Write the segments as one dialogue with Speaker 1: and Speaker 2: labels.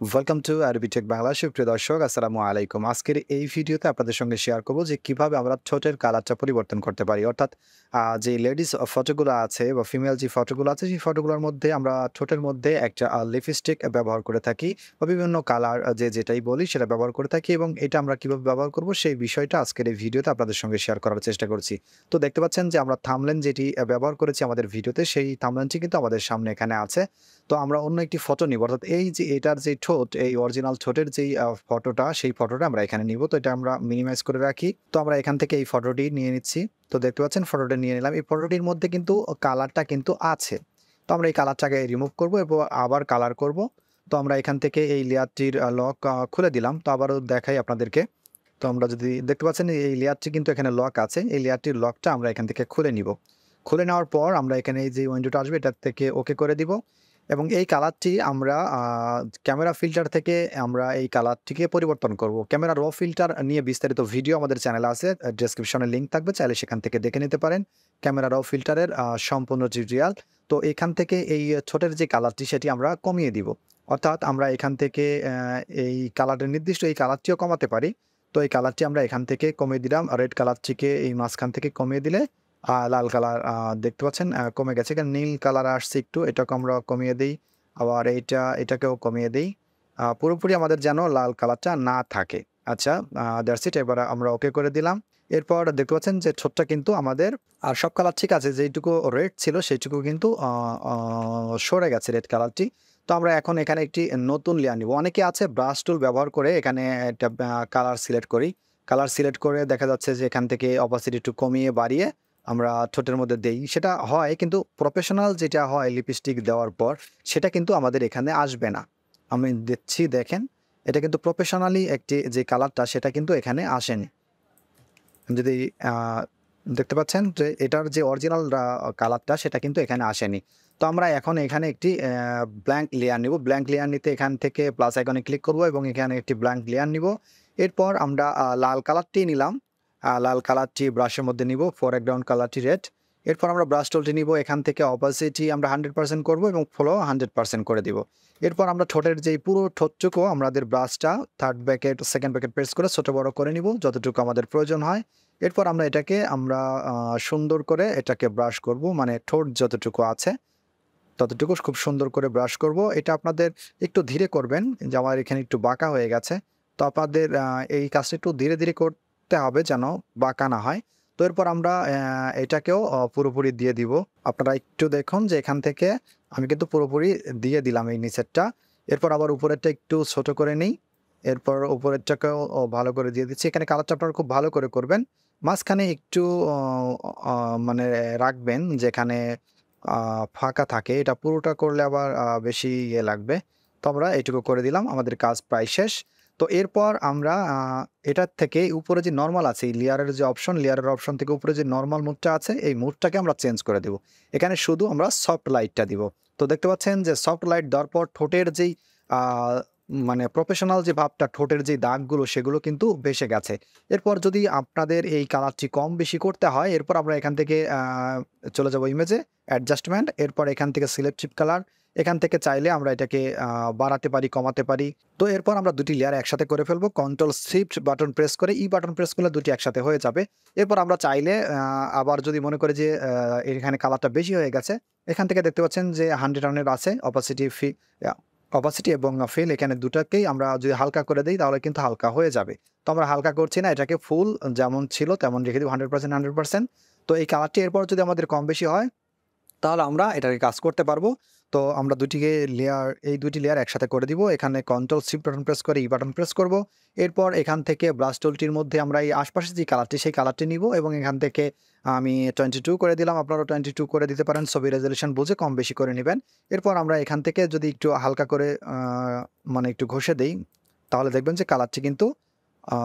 Speaker 1: Welcome to Adobe Tech Bangla সুপ্রিয় দর্শক আসসালামু আলাইকুম। আজকের এই ভিডিওতে আপনাদের সঙ্গে শেয়ার করব যে কিভাবে আমরা ঠোঁটের কালারটা পরিবর্তন করতে পারি। অর্থাৎ যে লেডিস ফটোগুলো আছে বা ফিমেল যে ফটোগুলো আছে সেই ফটোগুলোর মধ্যে আমরা ঠোঁটের মধ্যে একটা লিপস্টিক ব্যবহার করে থাকি বা বিভিন্ন কালার যেটাই বলি সেটা ব্যবহার করে থাকি এবং এটা আমরা কিভাবে ব্যবহার করব সেই বিষয়টা আজকের এই ভিডিওতে আপনাদের সঙ্গে শেয়ার করার চেষ্টা করছি। তো দেখতে পাচ্ছেন যে আমরা থাম্বনেল যেটি ব্যবহার করেছি আমাদের ভিডিওতে সেই থাম্বনেলটি কিন্তু আমাদের সামনে এখানে আছে। তো আমরা অন্য একটি ফটো নিব। অর্থাৎ এই যে এটার যে ঠোঁট, এই অরিজিনাল ঠোঁটের যেই ফটোটা, সেই ফটোটা আমরা এখানে নিব। তো এটা আমরা মিনিমাইজ করে রাখি। তো আমরা এখান থেকে এই ফটোটি নিয়ে নিচ্ছি। তো দেখতে পাচ্ছেন ফটোটা নিয়ে নিলাম। এই ফটোটির মধ্যে কিন্তু কালারটা কিন্তু আছে। তো আমরা এই কালারটাকে রিমুভ করব এবং আবার কালার করব। তো আমরা এখান থেকে এই লেয়ারটির লক খুলে দিলাম। তো আবারও দেখাই আপনাদেরকে। তো আমরা যদি দেখতে পাচ্ছেন এই লেয়ারটি কিন্তু এখানে লক আছে। এই লেয়ারটির লকটা আমরা এখান থেকে খুলে নিব। খুলে নেওয়ার পর আমরা এখানে এই যে উইন্ডোটা আসবে এটার থেকে ওকে করে দিব। এবং এই কালারটি আমরা ক্যামেরা ফিল্টার থেকে আমরা এই কালারটিকে পরিবর্তন করব। ক্যামেরা র ফিল্টার নিয়ে বিস্তারিত ভিডিও আমাদের চ্যানেলে আছে। ডেসক্রিপশনে লিঙ্ক থাকবে, চাইলে সেখান থেকে দেখে নিতে পারেন। ক্যামেরা র ফিল্টারের সম্পূর্ণ টিউটোরিয়াল। তো এখান থেকে এই ঠোঁটের যে কালারটি সেটি আমরা কমিয়ে দিব। অর্থাৎ আমরা এখান থেকে এই কালারের নির্দিষ্ট এই কালারটিও কমাতে পারি। তো এই কালারটি আমরা এখান থেকে কমিয়ে দিলাম। রেড কালারটিকে এই মাঝখান থেকে কমিয়ে দিলে লাল কালার দেখতে পাচ্ছেন কমে গেছে। এখানে নীল কালার আসছে একটু, এটাকে আমরা কমিয়ে দেই। আবার এটাকেও কমিয়ে দেই। পুরোপুরি আমাদের যেন লাল কালারটা না থাকে। আচ্ছা, দ্যাটস ইট। এবার আমরা ওকে করে দিলাম। এরপর দেখতে পাচ্ছেন যে ঠোঁটটা কিন্তু আমাদের সব কালার ঠিক আছে। যেইটুকু রেড ছিল সেইটুকু কিন্তু আ আ সরে গেছে রেড কালারটি। তো আমরা এখন এখানে একটি নতুন লেয়ার নিব। অনেকে আছে ব্রাশ টুল ব্যবহার করে এখানে একটা কালার সিলেক্ট করি। কালার সিলেক্ট করে দেখা যাচ্ছে যে এখান থেকে অপাসিটি একটু কমিয়ে বাড়িয়ে আমরা ঠোঁটের মধ্যে দেই। সেটা হয় কিন্তু প্রফেশনাল যেটা হয় লিপস্টিক দেওয়ার পর সেটা কিন্তু আমাদের এখানে আসবে না। আমি দিচ্ছি দেখেন। এটা কিন্তু প্রফেশনালি একটি যে কালারটা সেটা কিন্তু এখানে আসেনি। যদি আ দেখতে পাচ্ছেন যে এটার যে অরিজিনাল কালারটা সেটা কিন্তু এখানে আসেনি। তো আমরা এখন এখানে একটি ব্ল্যাংক লেয়ার নিব। ব্ল্যাংক লেয়ার নিতে এখান থেকে প্লাস আইকনে ক্লিক করব এবং এখানে একটি ব্ল্যাংক লেয়ার নিব। এরপর আমরা লাল কালারটি নিলাম। লাল কালারটি ব্রাশের মধ্যে নিব। ফরগ্রাউন্ড কালারটি রেড। এরপর আমরা ব্রাশ টুলটি নিব। এখান থেকে অপাসিটি আমরা 100% করব এবং ফ্লো 100% করে দিব। এরপর আমরা ঠোঁটের যেই পুরো ঠোঁটটুকু আমাদের ব্রাশটা 3rd bracket, 2nd bracket press করে ছোট বড় করে নিব যতটুকু আমাদের প্রয়োজন হয়। এরপর আমরা এটাকে সুন্দর করে এটাকে ব্রাশ করব। মানে ঠোঁট যতটুকু আছে ততটুকু খুব সুন্দর করে ব্রাশ করব। এটা আপনাদের একটু ধীরে করবেন যে আমার এখানে একটু বাঁকা হয়ে গেছে। তো আপনাদের এই কাজটা একটু ধীরে, ধীরে করতে হবে যেন বাঁকা না হয়। তো এরপর আমরা এটাকেও পুরোপুরি দিয়ে দিব। আপনারা একটু দেখুন যে এখান থেকে আমি কিন্তু পুরোপুরি দিয়ে দিলাম এই নিচেরটা। এরপর আবার উপরেরটা একটু ছোট করে নেই। এরপর উপরেরটাকেও ভালো করে দিয়ে দিচ্ছি। এখানে কালারটা আপনারা খুব ভালো করে করবেন। মাঝখানে একটু অ অ মানে রাখবেন যেখানে আ ফাঁকা থাকে। এটা পুরোটা করলে আবার বেশি লাগবে। তো আমরা এইটুকু করে দিলাম। আমাদের কাজ প্রায় শেষ। তো এরপর আমরা এটার থেকে উপরে যে নরমাল আছে, এই লেয়ারের যে অপশন, লেয়ারের অপশন থেকে উপরে যে নরমাল মুডটা আছে, এই মুডটাকে আমরা চেঞ্জ করে দেব। এখানে শুধু আমরা সফট লাইটটা দিব। তো দেখতে পাচ্ছেন যে সফট লাইট দেওয়ার পর ঠোঁটের যেই আ মানে প্রফেশনাল যে ভাবটা, ঠোঁটের যে দাগগুলো সেগুলো কিন্তু ভেসে গেছে। এরপর যদি আপনাদের এই কালারটি কম বেশি করতে হয়, এরপর আমরা এখান থেকে চলে যাব ইমেজে, অ্যাডজাস্টমেন্ট। এরপর এখান থেকে সিলেক্টিভ কালার। এখান থেকে চাইলে আমরা এটাকে বাড়াতে পারি, কমাতে পারি। তো এরপর আমরা ২ টি লেয়ার একসাথে করে ফেলবো। কন্ট্রোল শিফট বাটন প্রেস করে ই বাটন প্রেস করলে ২ টি একসাথে হয়ে যাবে। এরপর আমরা চাইলে আবার যদি মনে করি যে এখানে কালারটা বেশি হয়ে গেছে, এখান থেকে দেখতে পাচ্ছেন যে 100 আছে অপাসিটি এবং ফিল, এখানে দুটাকেই আমরা যদি হালকা করে দেই তাহলে কিন্তু হালকা হয়ে যাবে। তো আমরা হালকা করছি না, এটাকে ফুল যেমন ছিল তেমন রেখে দিব 100%, 100%। তো এই কালারটি এরপর যদি আমাদের কম বেশি হয় তাহলে আমরা এটাকে কাজ করতে পারবো। তো আমরা এই ২ টি লেয়ার একসাথে করে দিব। এখানে কন্ট্রোল শিফট বাটন প্রেস করে ই বাটন প্রেস করব। এরপর এখান থেকে ব্রাশ টুলটির মধ্যে আমরা এই আশপাশের যে কালারটি সেই কালারটি নিব এবং এখান থেকে আমি 22 করে দিলাম। আপনারাও 22 করে দিতে পারেন। ছবি রেজোলিউশন বুঝে কম বেশি করে নিবেন। এরপর আমরা এখান থেকে যদি একটু হালকা করে মানে একটু ঘষে দেই, তাহলে দেখবেন যে কালারটি কিন্তু আ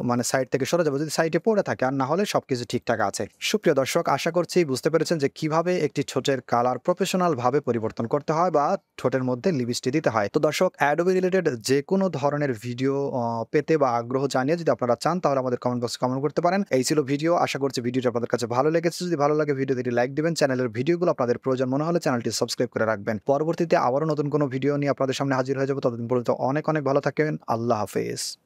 Speaker 1: মানে সাইড থেকে সরে যাবো যদি সাইডে পড়ে থাকে। আর না হলে সবকিছু ঠিকঠাক আছে। সুপ্রিয় দর্শক আশা করছি বুঝতে পেরেছেন যে কিভাবে একটি ঠোঁটের কালার প্রফেশনাল ভাবে পরিবর্তন করতে হয় বা ঠোঁটের মধ্যে লিপস্টিক দিতে হয়। তো দর্শক Adobe রিলেটেড যেকোনো ধরনের ভিডিও পেতে বা আগ্রহ জানিয়ে যদি আপনারা চান তাহলে আমাদের কমেন্ট বক্সে কমেন্ট করতে পারেন। এই ছিল ভিডিও। আশা করছি ভিডিওটি আপনাদের কাছে ভালো লেগেছে। যদি ভালো লাগে ভিডিওতে একটি লাইক দিবেন। চ্যানেলের ভিডিওগুলো আপনাদের প্রয়োজন মনে হলে চ্যানেলটি সাবস্ক্রাইব করে রাখবেন। পরবর্তীতে আবারও নতুন কোনো ভিডিও নিয়ে আপনাদের সামনে হাজির হয়ে যাব। ততদিন পর্যন্ত অনেক ভালো থাকবেন। আল্লাহ হাফেজ।